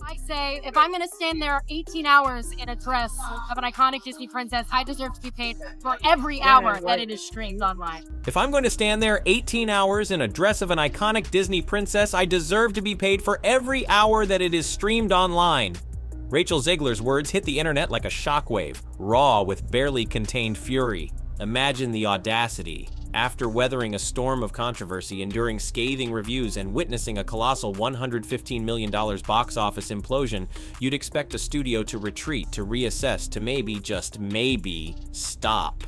I say, if I'm going to stand there 18 hours in a dress of an iconic Disney princess, I deserve to be paid for every hour that it is streamed online. If I'm going to stand there 18 hours in a dress of an iconic Disney princess, I deserve to be paid for every hour that it is streamed online. Rachel Zegler's words hit the internet like a shockwave, raw with barely contained fury. Imagine the audacity. After weathering a storm of controversy, enduring scathing reviews, and witnessing a colossal $115 million box office implosion, you'd expect a studio to retreat, to reassess, to maybe, just maybe, stop.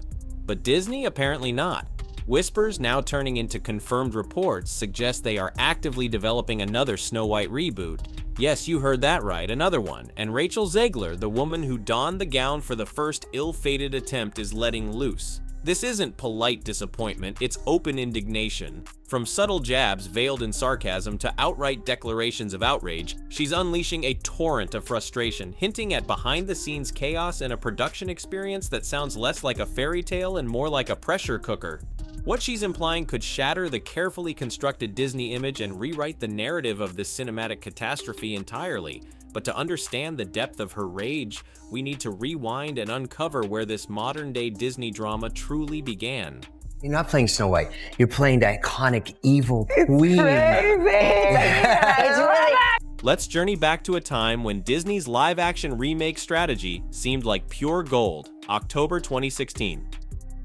But Disney apparently not. Whispers, now turning into confirmed reports, suggest they are actively developing another Snow White reboot. Yes, you heard that right, another one. And Rachel Zegler, the woman who donned the gown for the first ill-fated attempt, is letting loose. This isn't polite disappointment, it's open indignation. From subtle jabs veiled in sarcasm to outright declarations of outrage, she's unleashing a torrent of frustration, hinting at behind-the-scenes chaos and a production experience that sounds less like a fairy tale and more like a pressure cooker. What she's implying could shatter the carefully constructed Disney image and rewrite the narrative of this cinematic catastrophe entirely. But to understand the depth of her rage, we need to rewind and uncover where this modern-day Disney drama truly began. You're not playing Snow White. You're playing the iconic evil queen. Let's journey back to a time when Disney's live-action remake strategy seemed like pure gold, October 2016.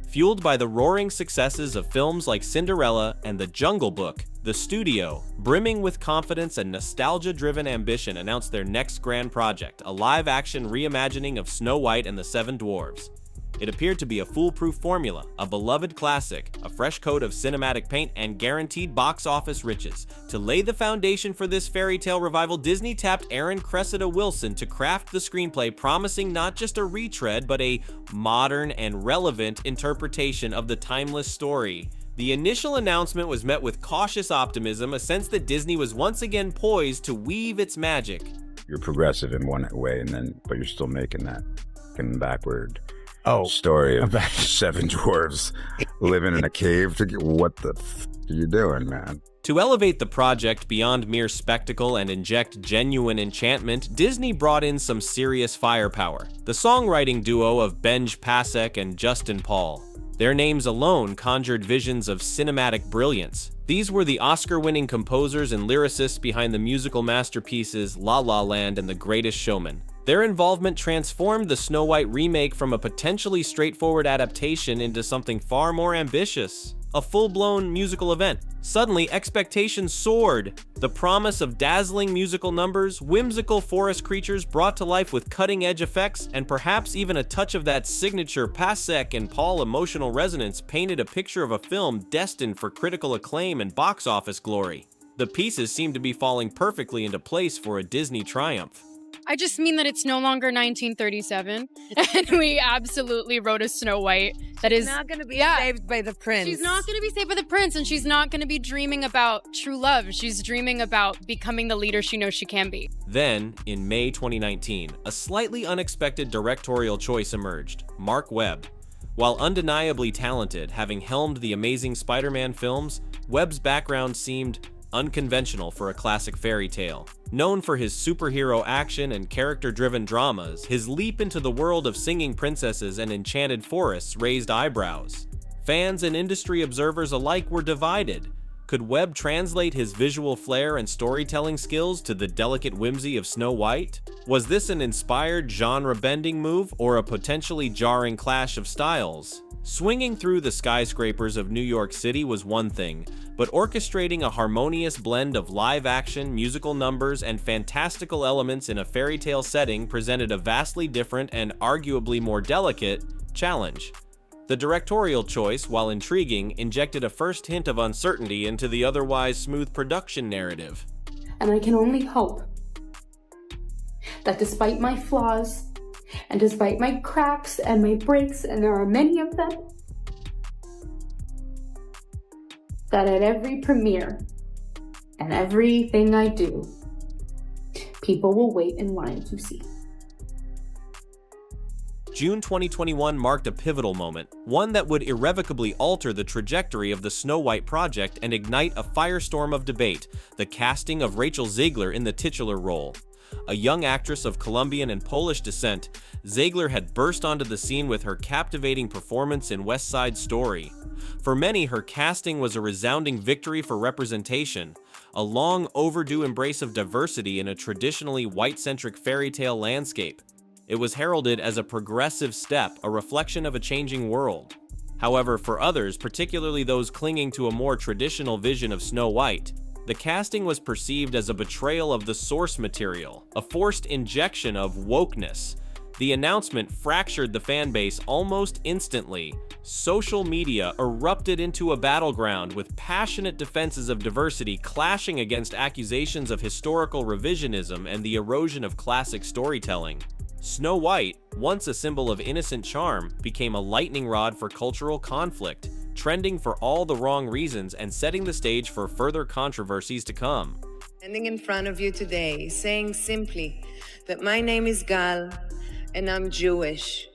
Fueled by the roaring successes of films like Cinderella and The Jungle Book, the studio, brimming with confidence and nostalgia-driven ambition, announced their next grand project, a live-action reimagining of Snow White and the Seven Dwarfs. It appeared to be a foolproof formula, a beloved classic, a fresh coat of cinematic paint, and guaranteed box office riches. To lay the foundation for this fairy tale revival, Disney tapped Aaron Cressida Wilson to craft the screenplay, promising not just a retread, but a modern and relevant interpretation of the timeless story. The initial announcement was met with cautious optimism, a sense that Disney was once again poised to weave its magic. You're progressive in one way, but you're still making that backward story of seven dwarves living in a cave. What the are you doing, man? To elevate the project beyond mere spectacle and inject genuine enchantment, Disney brought in some serious firepower. The songwriting duo of Benj Pasek and Justin Paul. Their names alone conjured visions of cinematic brilliance. These were the Oscar-winning composers and lyricists behind the musical masterpieces La La Land and The Greatest Showman. Their involvement transformed the Snow White remake from a potentially straightforward adaptation into something far more ambitious. A full-blown musical event. Suddenly, expectations soared. The promise of dazzling musical numbers, whimsical forest creatures brought to life with cutting-edge effects, and perhaps even a touch of that signature Pasek and Paul emotional resonance painted a picture of a film destined for critical acclaim and box office glory. The pieces seemed to be falling perfectly into place for a Disney triumph. I just mean that it's no longer 1937, and we absolutely wrote a Snow White that is not going to be saved by the prince. She's not going to be saved by the prince, and she's not going to be dreaming about true love. She's dreaming about becoming the leader she knows she can be. Then, in May 2019, a slightly unexpected directorial choice emerged: Mark Webb. While undeniably talented, having helmed the Amazing Spider-Man films, Webb's background seemed unconventional for a classic fairy tale. Known for his superhero action and character-driven dramas, his leap into the world of singing princesses and enchanted forests raised eyebrows. Fans and industry observers alike were divided. Could Webb translate his visual flair and storytelling skills to the delicate whimsy of Snow White? Was this an inspired genre-bending move or a potentially jarring clash of styles? Swinging through the skyscrapers of New York City was one thing, but orchestrating a harmonious blend of live-action, musical numbers, and fantastical elements in a fairy tale setting presented a vastly different and arguably more delicate challenge. The directorial choice, while intriguing, injected a first hint of uncertainty into the otherwise smooth production narrative. And I can only hope that despite my flaws, and despite my cracks and my breaks, and there are many of them, that at every premiere and everything I do, people will wait in line to see. June 2021 marked a pivotal moment, one that would irrevocably alter the trajectory of the Snow White project and ignite a firestorm of debate: the casting of Rachel Zegler in the titular role. A young actress of Colombian and Polish descent, Zegler had burst onto the scene with her captivating performance in West Side Story. For many, her casting was a resounding victory for representation, a long overdue embrace of diversity in a traditionally white-centric fairy tale landscape. It was heralded as a progressive step, a reflection of a changing world. However, for others, particularly those clinging to a more traditional vision of Snow White, the casting was perceived as a betrayal of the source material, a forced injection of wokeness. The announcement fractured the fan base almost instantly. Social media erupted into a battleground with passionate defenses of diversity clashing against accusations of historical revisionism and the erosion of classic storytelling. Snow White, once a symbol of innocent charm, became a lightning rod for cultural conflict, trending for all the wrong reasons and setting the stage for further controversies to come. Standing in front of you today, saying simply that my name is Gal and I'm Jewish,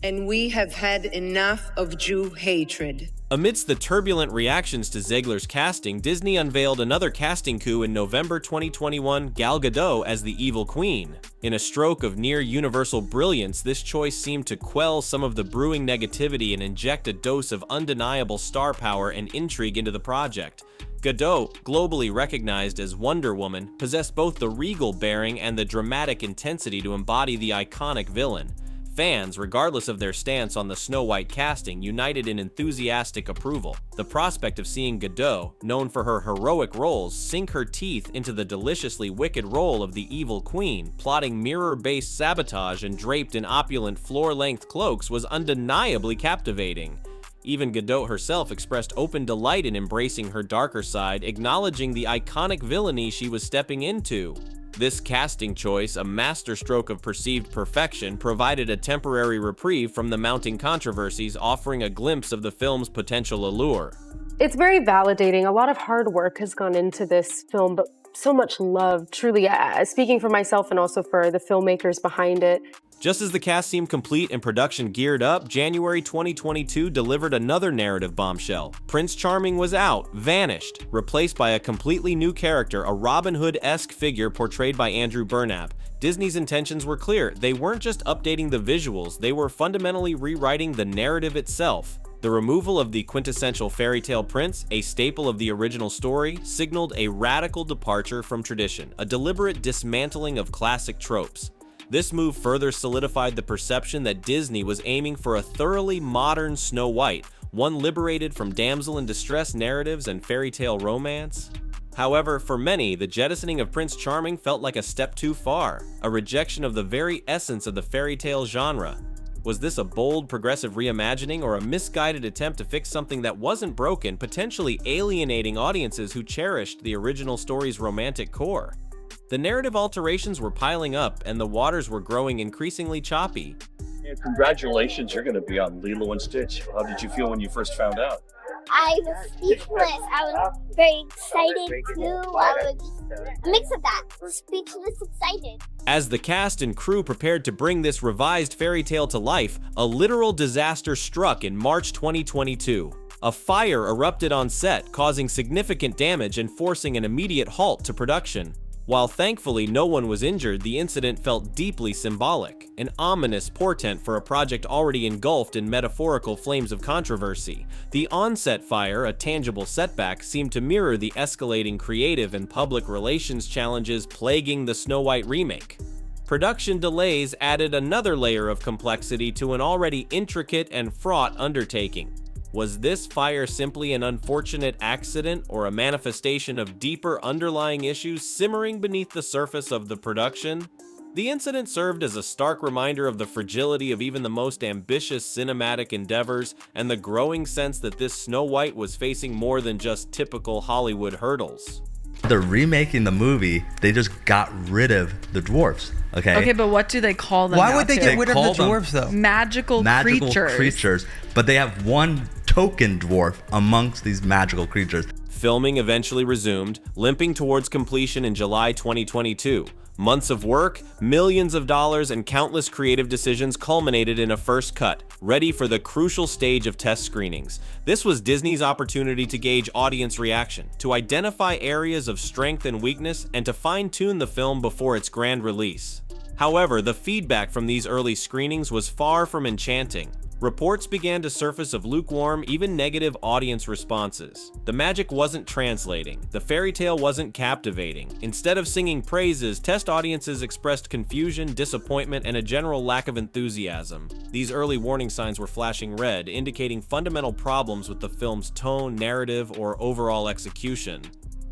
and we have had enough of Jew hatred. Amidst the turbulent reactions to Zegler's casting, Disney unveiled another casting coup in November 2021, Gal Gadot as the Evil Queen. In a stroke of near-universal brilliance, this choice seemed to quell some of the brewing negativity and inject a dose of undeniable star power and intrigue into the project. Gadot, globally recognized as Wonder Woman, possessed both the regal bearing and the dramatic intensity to embody the iconic villain. Fans, regardless of their stance on the Snow White casting, united in enthusiastic approval. The prospect of seeing Gadot, known for her heroic roles, sink her teeth into the deliciously wicked role of the Evil Queen, plotting mirror-based sabotage and draped in opulent floor-length cloaks, was undeniably captivating. Even Gadot herself expressed open delight in embracing her darker side, acknowledging the iconic villainy she was stepping into. This casting choice, a masterstroke of perceived perfection, provided a temporary reprieve from the mounting controversies, offering a glimpse of the film's potential allure. It's very validating. A lot of hard work has gone into this film, but so much love, truly, speaking for myself and also for the filmmakers behind it. Just as the cast seemed complete and production geared up, January 2022 delivered another narrative bombshell. Prince Charming was out, vanished, replaced by a completely new character, a Robin Hood-esque figure portrayed by Andrew Burnap. Disney's intentions were clear. They weren't just updating the visuals, they were fundamentally rewriting the narrative itself. The removal of the quintessential fairy tale prince, a staple of the original story, signaled a radical departure from tradition, a deliberate dismantling of classic tropes. This move further solidified the perception that Disney was aiming for a thoroughly modern Snow White, one liberated from damsel in distress narratives and fairy tale romance. However, for many, the jettisoning of Prince Charming felt like a step too far, a rejection of the very essence of the fairy tale genre. Was this a bold, progressive reimagining or a misguided attempt to fix something that wasn't broken, potentially alienating audiences who cherished the original story's romantic core? The narrative alterations were piling up, and the waters were growing increasingly choppy. Yeah, congratulations, you're going to be on Lilo & Stitch. How did you feel when you first found out? I was speechless. I was very excited too. I was a mix of that. Speechless, excited. As the cast and crew prepared to bring this revised fairy tale to life, a literal disaster struck in March 2022. A fire erupted on set, causing significant damage and forcing an immediate halt to production. While thankfully no one was injured, the incident felt deeply symbolic, an ominous portent for a project already engulfed in metaphorical flames of controversy. The on-set fire, a tangible setback, seemed to mirror the escalating creative and public relations challenges plaguing the Snow White remake. Production delays added another layer of complexity to an already intricate and fraught undertaking. Was this fire simply an unfortunate accident or a manifestation of deeper underlying issues simmering beneath the surface of the production? The incident served as a stark reminder of the fragility of even the most ambitious cinematic endeavors and the growing sense that this Snow White was facing more than just typical Hollywood hurdles. They're remaking the movie, they just got rid of the dwarfs, okay? Okay, but what do they call them? Why would they get rid of the dwarves, though? Magical creatures. But they have one token dwarf amongst these magical creatures. Filming eventually resumed, limping towards completion in July 2022. Months of work, millions of dollars, and countless creative decisions culminated in a first cut, ready for the crucial stage of test screenings. This was Disney's opportunity to gauge audience reaction, to identify areas of strength and weakness, and to fine-tune the film before its grand release. However, the feedback from these early screenings was far from enchanting. Reports began to surface of lukewarm, even negative audience responses. The magic wasn't translating. The fairy tale wasn't captivating. Instead of singing praises, test audiences expressed confusion, disappointment, and a general lack of enthusiasm. These early warning signs were flashing red, indicating fundamental problems with the film's tone, narrative, or overall execution.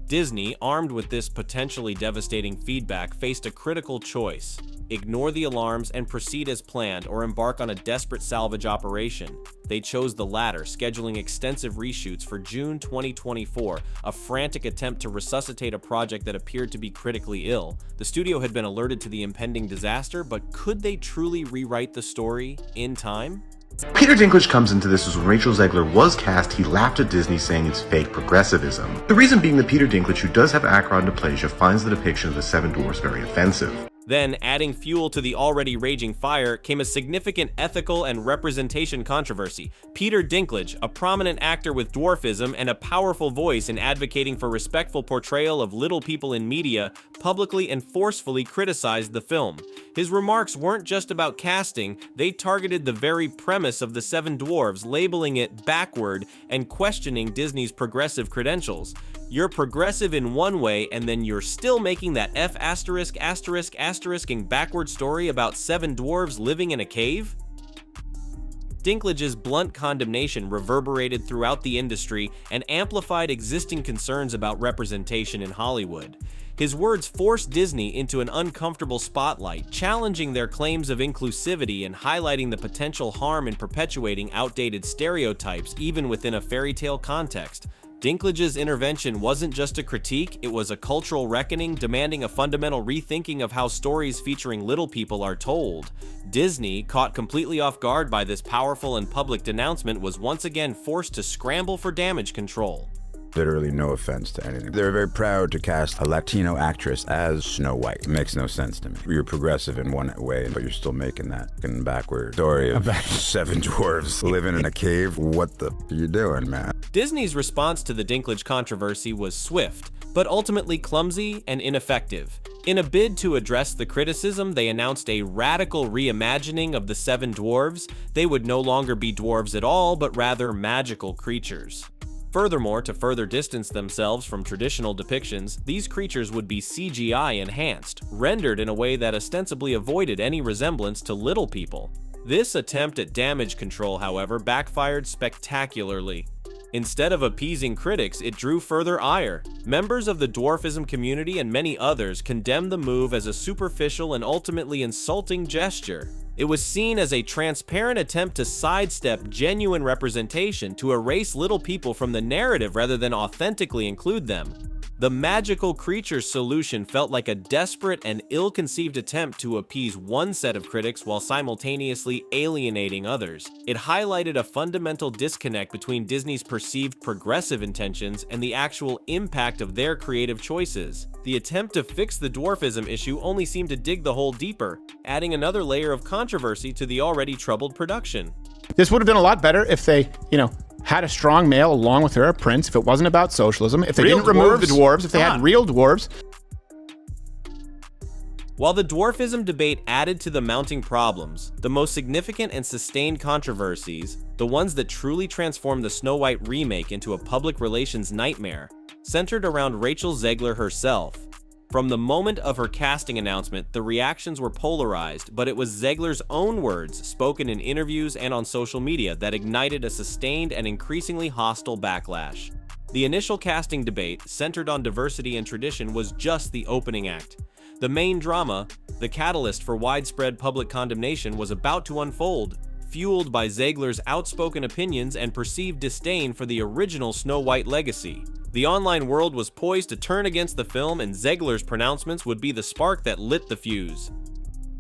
Disney, armed with this potentially devastating feedback, faced a critical choice: ignore the alarms and proceed as planned, or embark on a desperate salvage operation. They chose the latter, scheduling extensive reshoots for June 2024, a frantic attempt to resuscitate a project that appeared to be critically ill. The studio had been alerted to the impending disaster, but could they truly rewrite the story in time? Peter Dinklage comes into this as when Rachel Zegler was cast, he laughed at Disney saying it's fake progressivism. The reason being that Peter Dinklage, who does have achondroplasia, finds the depiction of the Seven Dwarfs very offensive. Then, adding fuel to the already raging fire, came a significant ethical and representation controversy. Peter Dinklage, a prominent actor with dwarfism and a powerful voice in advocating for respectful portrayal of little people in media, publicly and forcefully criticized the film. His remarks weren't just about casting, they targeted the very premise of the Seven Dwarfs, labeling it backward and questioning Disney's progressive credentials. You're progressive in one way, and then you're still making that ******ing backward story about seven dwarves living in a cave? Dinklage's blunt condemnation reverberated throughout the industry and amplified existing concerns about representation in Hollywood. His words forced Disney into an uncomfortable spotlight, challenging their claims of inclusivity and highlighting the potential harm in perpetuating outdated stereotypes even within a fairy tale context. Dinklage's intervention wasn't just a critique, it was a cultural reckoning demanding a fundamental rethinking of how stories featuring little people are told. Disney, caught completely off guard by this powerful and public denouncement, was once again forced to scramble for damage control. Literally no offense to anything. They were very proud to cast a Latino actress as Snow White. It makes no sense to me. You're progressive in one way, but you're still making that backward story of seven dwarves living in a cave. What the are you doing, man? Disney's response to the Dinklage controversy was swift, but ultimately clumsy and ineffective. In a bid to address the criticism, they announced a radical reimagining of the seven dwarves. They would no longer be dwarves at all, but rather magical creatures. Furthermore, to further distance themselves from traditional depictions, these creatures would be CGI enhanced, rendered in a way that ostensibly avoided any resemblance to little people. This attempt at damage control, however, backfired spectacularly. Instead of appeasing critics, it drew further ire. Members of the dwarfism community and many others condemned the move as a superficial and ultimately insulting gesture. It was seen as a transparent attempt to sidestep genuine representation, to erase little people from the narrative rather than authentically include them. The magical creature solution felt like a desperate and ill-conceived attempt to appease one set of critics while simultaneously alienating others. It highlighted a fundamental disconnect between Disney's perceived progressive intentions and the actual impact of their creative choices. The attempt to fix the dwarfism issue only seemed to dig the hole deeper, adding another layer of controversy to the already troubled production. This would have been a lot better if they, had a strong male along with her, a prince, if it wasn't about socialism, if they didn't remove the dwarves, if they had real dwarves. While the dwarfism debate added to the mounting problems, the most significant and sustained controversies, the ones that truly transformed the Snow White remake into a public relations nightmare, centered around Rachel Zegler herself. From the moment of her casting announcement, the reactions were polarized, but it was Zegler's own words, spoken in interviews and on social media, that ignited a sustained and increasingly hostile backlash. The initial casting debate, centered on diversity and tradition, was just the opening act. The main drama, the catalyst for widespread public condemnation, was about to unfold, fueled by Zegler's outspoken opinions and perceived disdain for the original Snow White legacy. The online world was poised to turn against the film, and Zegler's pronouncements would be the spark that lit the fuse.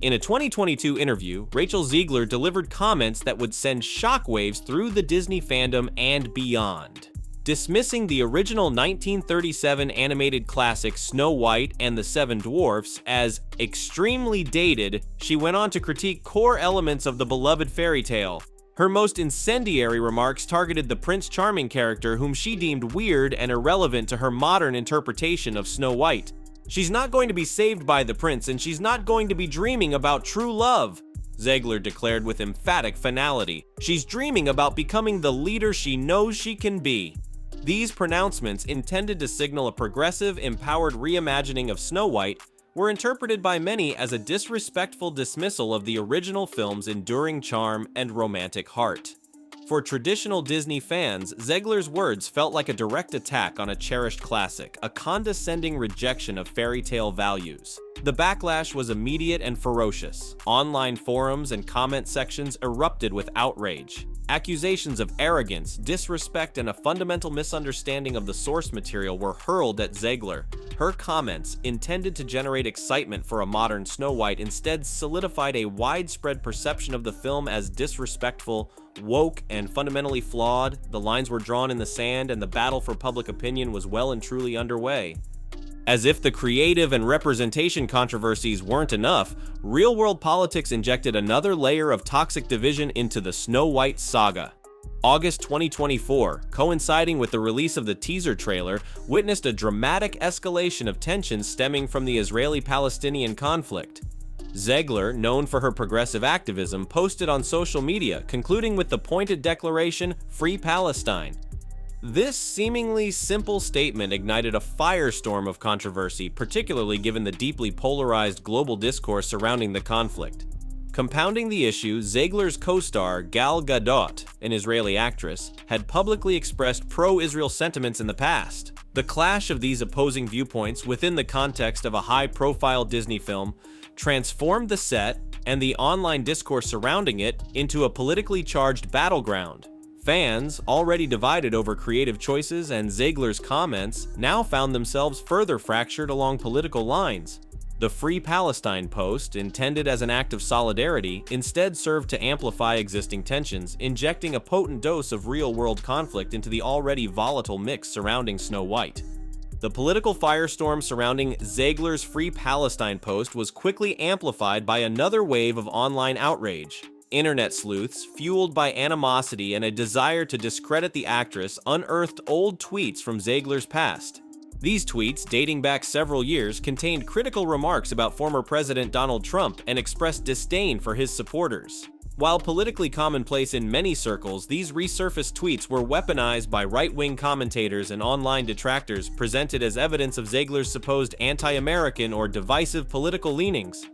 In a 2022 interview, Rachel Zegler delivered comments that would send shockwaves through the Disney fandom and beyond. Dismissing the original 1937 animated classic Snow White and the Seven Dwarfs as extremely dated, she went on to critique core elements of the beloved fairy tale. Her most incendiary remarks targeted the Prince Charming character, whom she deemed weird and irrelevant to her modern interpretation of Snow White. She's not going to be saved by the prince, and she's not going to be dreaming about true love, Zegler declared with emphatic finality. She's dreaming about becoming the leader she knows she can be. These pronouncements, intended to signal a progressive, empowered reimagining of Snow White, were interpreted by many as a disrespectful dismissal of the original film's enduring charm and romantic heart. For traditional Disney fans, Zegler's words felt like a direct attack on a cherished classic, a condescending rejection of fairy tale values. The backlash was immediate and ferocious. Online forums and comment sections erupted with outrage. Accusations of arrogance, disrespect, and a fundamental misunderstanding of the source material were hurled at Zegler. Her comments, intended to generate excitement for a modern Snow White, instead solidified a widespread perception of the film as disrespectful, woke, and fundamentally flawed. The lines were drawn in the sand, and the battle for public opinion was well and truly underway. As if the creative and representation controversies weren't enough, real-world politics injected another layer of toxic division into the Snow White saga. August 2024, coinciding with the release of the teaser trailer, witnessed a dramatic escalation of tensions stemming from the Israeli-Palestinian conflict. Zegler, known for her progressive activism, posted on social media, concluding with the pointed declaration, "Free Palestine." This seemingly simple statement ignited a firestorm of controversy, particularly given the deeply polarized global discourse surrounding the conflict. Compounding the issue, Zegler's co-star Gal Gadot, an Israeli actress, had publicly expressed pro-Israel sentiments in the past. The clash of these opposing viewpoints within the context of a high-profile Disney film transformed the set and the online discourse surrounding it into a politically charged battleground. Fans, already divided over creative choices and Zegler's comments, now found themselves further fractured along political lines. The Free Palestine post, intended as an act of solidarity, instead served to amplify existing tensions, injecting a potent dose of real-world conflict into the already volatile mix surrounding Snow White. The political firestorm surrounding Zegler's Free Palestine post was quickly amplified by another wave of online outrage. Internet sleuths, fueled by animosity and a desire to discredit the actress, unearthed old tweets from Zegler's past. These tweets, dating back several years, contained critical remarks about former President Donald Trump and expressed disdain for his supporters. While politically commonplace in many circles, these resurfaced tweets were weaponized by right-wing commentators and online detractors, presented as evidence of Zegler's supposed anti-American or divisive political leanings.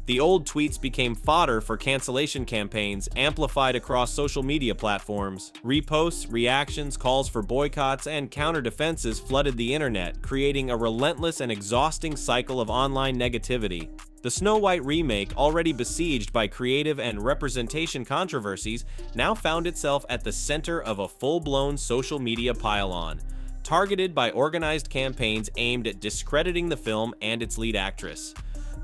The old tweets became fodder for cancellation campaigns, amplified across social media platforms. Reposts, reactions, calls for boycotts, and counter-defenses flooded the internet, creating a relentless and exhausting cycle of online negativity. The Snow White remake, already besieged by creative and representation controversies, now found itself at the center of a full-blown social media pile-on, targeted by organized campaigns aimed at discrediting the film and its lead actress.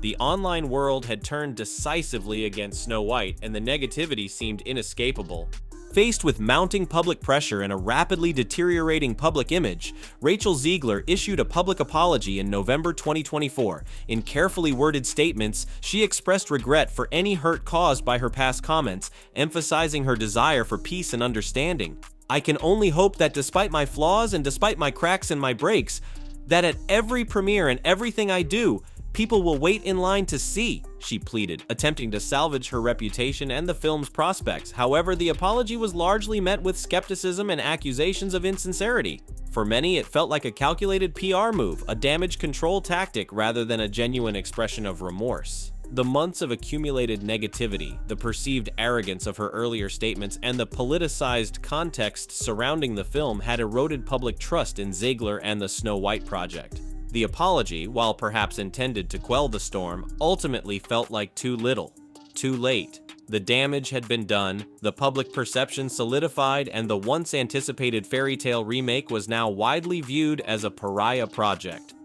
The online world had turned decisively against Snow White, and the negativity seemed inescapable. Faced with mounting public pressure and a rapidly deteriorating public image, Rachel Zegler issued a public apology in November 2024. In carefully worded statements, she expressed regret for any hurt caused by her past comments, emphasizing her desire for peace and understanding. "I can only hope that despite my flaws and despite my cracks and my breaks, that at every premiere and everything I do, people will wait in line to see," she pleaded, attempting to salvage her reputation and the film's prospects. However, the apology was largely met with skepticism and accusations of insincerity. For many, it felt like a calculated PR move, a damage control tactic rather than a genuine expression of remorse. The months of accumulated negativity, the perceived arrogance of her earlier statements, and the politicized context surrounding the film had eroded public trust in Zegler and the Snow White project. The apology, while perhaps intended to quell the storm, ultimately felt like too little, too late. The damage had been done, the public perception solidified, and the once anticipated fairy tale remake was now widely viewed as a pariah project.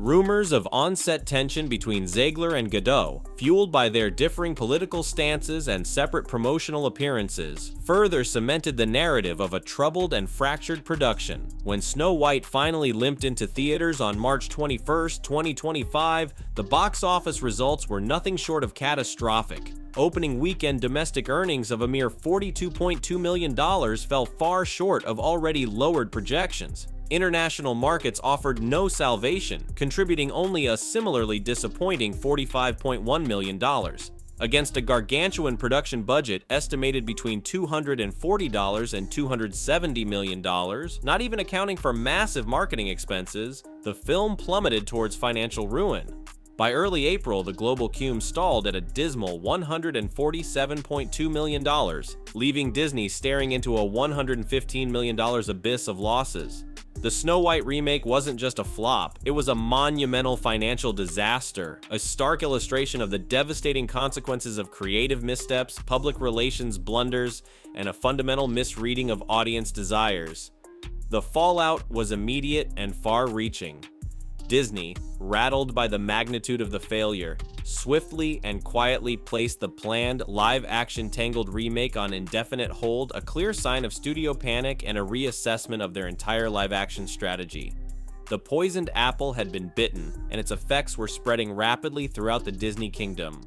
Rumors of on-set tension between Zegler and Godot, fueled by their differing political stances and separate promotional appearances, further cemented the narrative of a troubled and fractured production. When Snow White finally limped into theaters on March 21, 2025, the box office results were nothing short of catastrophic. Opening weekend domestic earnings of a mere $42.2 million fell far short of already lowered projections. International markets offered no salvation, contributing only a similarly disappointing $45.1 million. Against a gargantuan production budget estimated between $240 and $270 million, not even accounting for massive marketing expenses, the film plummeted towards financial ruin. By early April, the global cume stalled at a dismal $147.2 million, leaving Disney staring into a $115 million abyss of losses. The Snow White remake wasn't just a flop, it was a monumental financial disaster, a stark illustration of the devastating consequences of creative missteps, public relations blunders, and a fundamental misreading of audience desires. The fallout was immediate and far-reaching. Disney, rattled by the magnitude of the failure, swiftly and quietly placed the planned live-action Tangled remake on indefinite hold, a clear sign of studio panic and a reassessment of their entire live-action strategy. The poisoned apple had been bitten, and its effects were spreading rapidly throughout the Disney kingdom.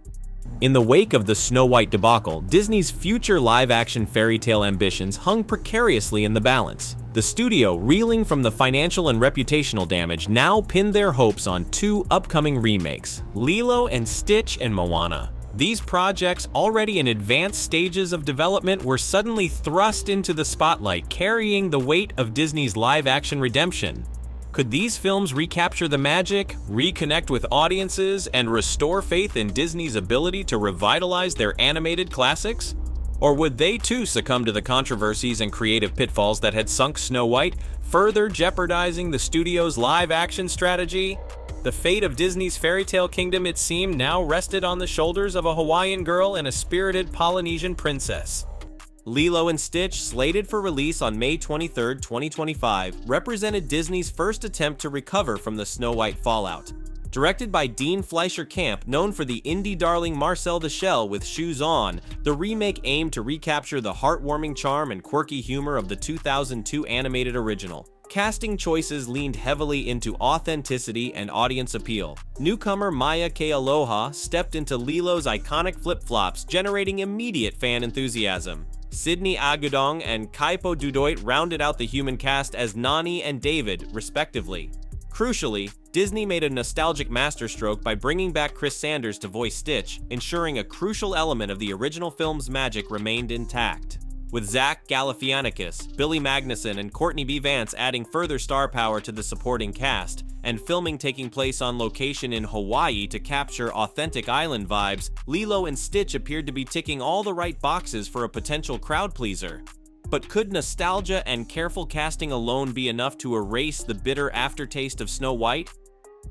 In the wake of the Snow White debacle, Disney's future live-action fairy tale ambitions hung precariously in the balance. The studio, reeling from the financial and reputational damage, now pinned their hopes on two upcoming remakes, Lilo and Stitch and Moana. These projects, already in advanced stages of development, were suddenly thrust into the spotlight, carrying the weight of Disney's live-action redemption. Could these films recapture the magic, reconnect with audiences, and restore faith in Disney's ability to revitalize their animated classics? Or would they too succumb to the controversies and creative pitfalls that had sunk Snow White, further jeopardizing the studio's live-action strategy? The fate of Disney's fairy tale kingdom, it seemed, now rested on the shoulders of a Hawaiian girl and a spirited Polynesian princess. Lilo and Stitch, slated for release on May 23, 2025, represented Disney's first attempt to recover from the Snow White fallout. Directed by Dean Fleischer Camp, known for the indie darling Marcel the Shell with Shoes On, the remake aimed to recapture the heartwarming charm and quirky humor of the 2002 animated original. Casting choices leaned heavily into authenticity and audience appeal. Newcomer Maya Kealoha stepped into Lilo's iconic flip-flops, generating immediate fan enthusiasm. Sydney Agudong and Kaipo Dudoit rounded out the human cast as Nani and David, respectively. Crucially, Disney made a nostalgic masterstroke by bringing back Chris Sanders to voice Stitch, ensuring a crucial element of the original film's magic remained intact. With Zach Galifianakis, Billy Magnuson, and Courtney B. Vance adding further star power to the supporting cast, and filming taking place on location in Hawaii to capture authentic island vibes, Lilo and Stitch appeared to be ticking all the right boxes for a potential crowd pleaser. But could nostalgia and careful casting alone be enough to erase the bitter aftertaste of Snow White?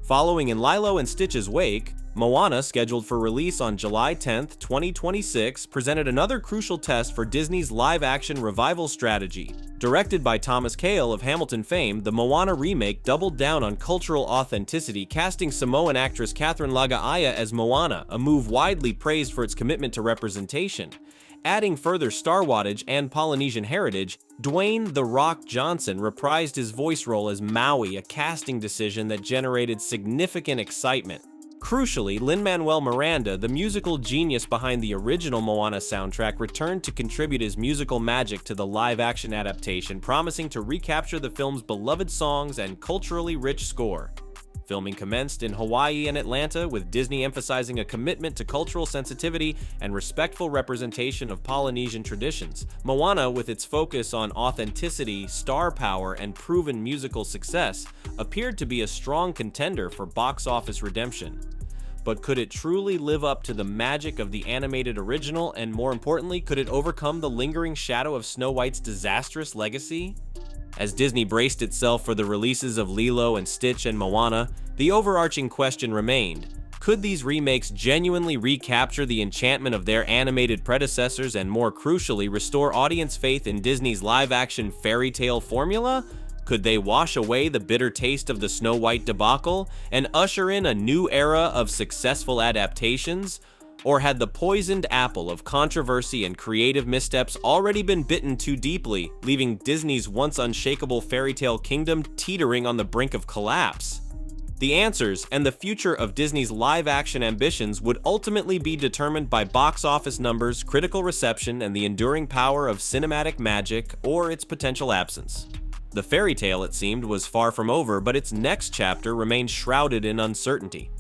Following in Lilo and Stitch's wake, Moana, scheduled for release on July 10, 2026, presented another crucial test for Disney's live-action revival strategy. Directed by Thomas Kail of Hamilton fame, the Moana remake doubled down on cultural authenticity, casting Samoan actress Catherine Lagaaya as Moana, a move widely praised for its commitment to representation. Adding further star wattage and Polynesian heritage, Dwayne "The Rock" Johnson reprised his voice role as Maui, a casting decision that generated significant excitement. Crucially, Lin-Manuel Miranda, the musical genius behind the original Moana soundtrack, returned to contribute his musical magic to the live-action adaptation, promising to recapture the film's beloved songs and culturally rich score. Filming commenced in Hawaii and Atlanta, with Disney emphasizing a commitment to cultural sensitivity and respectful representation of Polynesian traditions. Moana, with its focus on authenticity, star power, and proven musical success, appeared to be a strong contender for box office redemption. But could it truly live up to the magic of the animated original, and more importantly, could it overcome the lingering shadow of Snow White's disastrous legacy? As Disney braced itself for the releases of Lilo and Stitch and Moana, the overarching question remained: could these remakes genuinely recapture the enchantment of their animated predecessors and, more crucially, restore audience faith in Disney's live-action fairy tale formula? Could they wash away the bitter taste of the Snow White debacle and usher in a new era of successful adaptations? Or had the poisoned apple of controversy and creative missteps already been bitten too deeply, leaving Disney's once unshakable fairy tale kingdom teetering on the brink of collapse? The answers and the future of Disney's live-action ambitions would ultimately be determined by box office numbers, critical reception, and the enduring power of cinematic magic or its potential absence. The fairy tale, it seemed, was far from over, but its next chapter remained shrouded in uncertainty.